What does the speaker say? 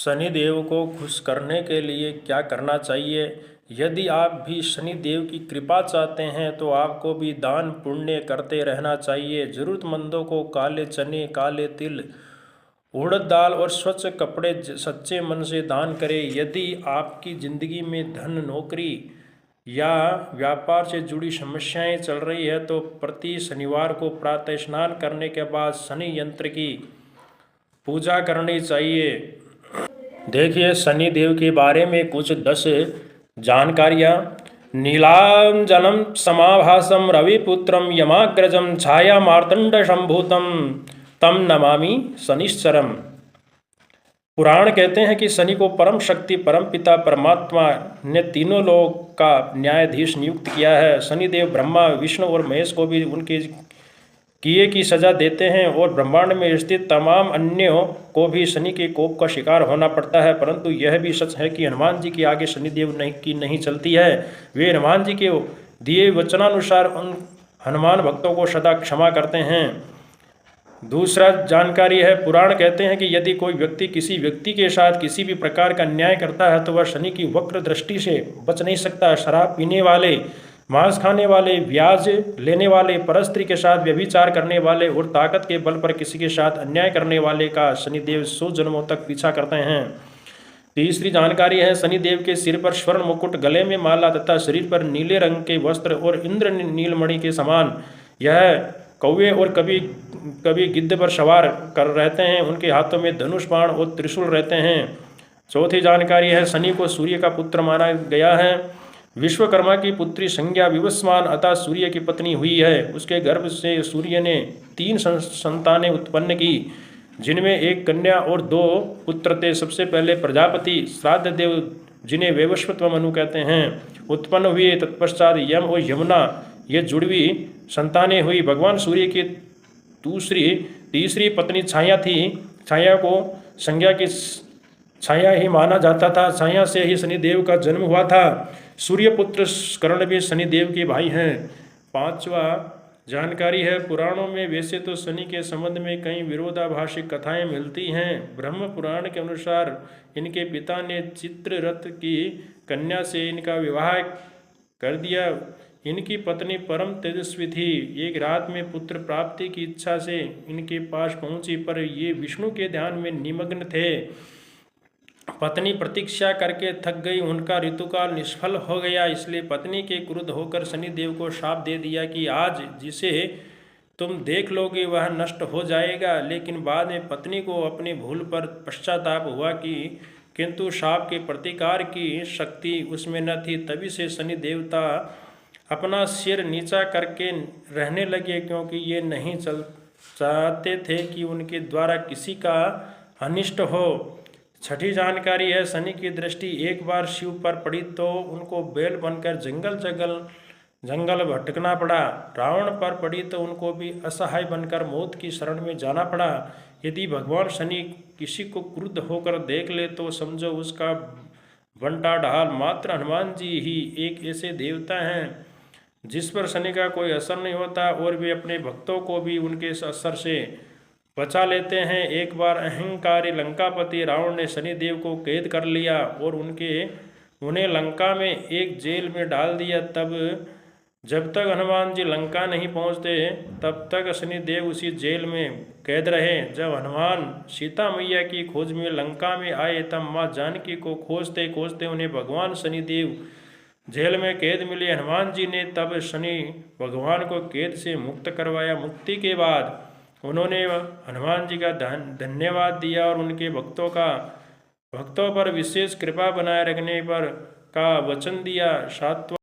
शनिदेव को खुश करने के लिए क्या करना चाहिए? यदि आप भी शनिदेव की कृपा चाहते हैं तो आपको भी दान पुण्य करते रहना चाहिए। जरूरतमंदों को काले चने, काले तिल, उड़द दाल और स्वच्छ कपड़े सच्चे मन से दान करें। यदि आपकी ज़िंदगी में धन, नौकरी या व्यापार से जुड़ी समस्याएं चल रही है तो प्रति शनिवार को प्रातः स्नान करने के बाद शनि यंत्र की पूजा करनी चाहिए। देखिए शनि देव के बारे में कुछ 10 जानकारियाँ। नीलांजनम समाभासम रविपुत्रम यमाग्रजम छाया मार्तंड संभूतम तम नमामि शनिश्चरम। पुराण कहते हैं कि शनि को परम शक्ति, परम पिता, परमात्मा ने तीनों लोक का न्यायाधीश नियुक्त किया है। शनिदेव ब्रह्मा, विष्णु और महेश को भी उनके किए की सजा देते हैं और ब्रह्मांड में स्थित तमाम अन्यों को भी शनि के कोप का शिकार होना पड़ता है। परंतु यह भी सच है कि हनुमान जी के आगे शनिदेव नहीं चलती है। वे हनुमान जी के दिए वचनानुसार उन हनुमान भक्तों को सदा क्षमा करते हैं। दूसरा जानकारी है, पुराण कहते हैं कि यदि कोई व्यक्ति किसी व्यक्ति के साथ किसी भी प्रकार का अन्याय करता है तो वह शनि की वक्र दृष्टि से बच नहीं सकता। शराब पीने वाले, मांस खाने वाले, ब्याज लेने वाले, परस्त्री के साथ व्यभिचार करने वाले और ताकत के बल पर किसी के साथ अन्याय करने वाले का शनिदेव 100 जन्मों तक पीछा करते हैं। तीसरी जानकारी है, शनिदेव के सिर पर स्वर्ण मुकुट, गले में माला तथा शरीर पर नीले रंग के वस्त्र और इंद्र नीलमणि के समान यह कौवे और कभी कभी गिद्ध पर सवार कर रहते हैं। उनके हाथों में धनुष, बाण और त्रिशूल रहते हैं। चौथी जानकारी है, शनि को सूर्य का पुत्र माना गया है। विश्वकर्मा की पुत्री संज्ञा विवस्वान अतः सूर्य की पत्नी हुई है। उसके गर्भ से सूर्य ने 3 संतानें उत्पन्न की, जिनमें एक कन्या और 2 पुत्र थे। सबसे पहले प्रजापति श्राद्ध देव, जिन्हें वैवस्वत मनु कहते हैं, उत्पन्न हुए। तत्पश्चात यम और यमुना ये जुड़वी संतानें हुई। भगवान सूर्य की तीसरी पत्नी छाया थी। छाया को संज्ञा की छाया ही माना जाता था। छाया से ही शनिदेव का जन्म हुआ था। सूर्यपुत्र कर्ण भी शनिदेव के भाई हैं। 5वां जानकारी है, पुराणों में वैसे तो शनि के संबंध में कई विरोधाभासी कथाएं मिलती हैं। ब्रह्म पुराण के अनुसार इनके पिता ने चित्ररथ की कन्या से इनका विवाह कर दिया। इनकी पत्नी परम तेजस्वी थी। एक रात में पुत्र प्राप्ति की इच्छा से इनके पास पहुंची, पर ये विष्णु के ध्यान में निमग्न थे। पत्नी प्रतीक्षा करके थक गई। उनका ऋतुकाल निष्फल हो गया, इसलिए पत्नी के क्रुद्ध होकर शनिदेव को शाप दे दिया कि आज जिसे तुम देख लोगे वह नष्ट हो जाएगा। लेकिन बाद में पत्नी को अपनी भूल पर पश्चाताप हुआ किंतु शाप के प्रतिकार की शक्ति उसमें न थी। तभी से शनि देवता अपना सिर नीचा करके रहने लगे, क्योंकि ये नहीं चाहते थे कि उनके द्वारा किसी का अनिष्ट हो। छठी जानकारी है, शनि की दृष्टि एक बार शिव पर पड़ी तो उनको बैल बनकर जंगल भटकना पड़ा। रावण पर पड़ी तो उनको भी असहाय बनकर मौत की शरण में जाना पड़ा। यदि भगवान शनि किसी को क्रुद्ध होकर देख ले तो समझो उसका बंटा ढाल मात्र हनुमान जी ही एक ऐसे देवता हैं जिस पर शनि का कोई असर नहीं होता और वे अपने भक्तों को भी उनके असर से बचा लेते हैं। एक बार अहंकारी लंकापति रावण ने शनिदेव को कैद कर लिया और उन्हें लंका में एक जेल में डाल दिया। जब तक हनुमान जी लंका नहीं पहुंचते तब तक शनिदेव उसी जेल में कैद रहे। जब हनुमान सीता मैया की खोज में लंका में आए तब माँ जानकी को खोजते खोजते उन्हें भगवान शनिदेव जेल में कैद मिले। हनुमान जी ने तब शनि भगवान को कैद से मुक्त करवाया। मुक्ति के बाद उन्होंने हनुमान जी का धन्यवाद दिया और उनके भक्तों पर विशेष कृपा बनाए रखने का वचन दिया। 7वां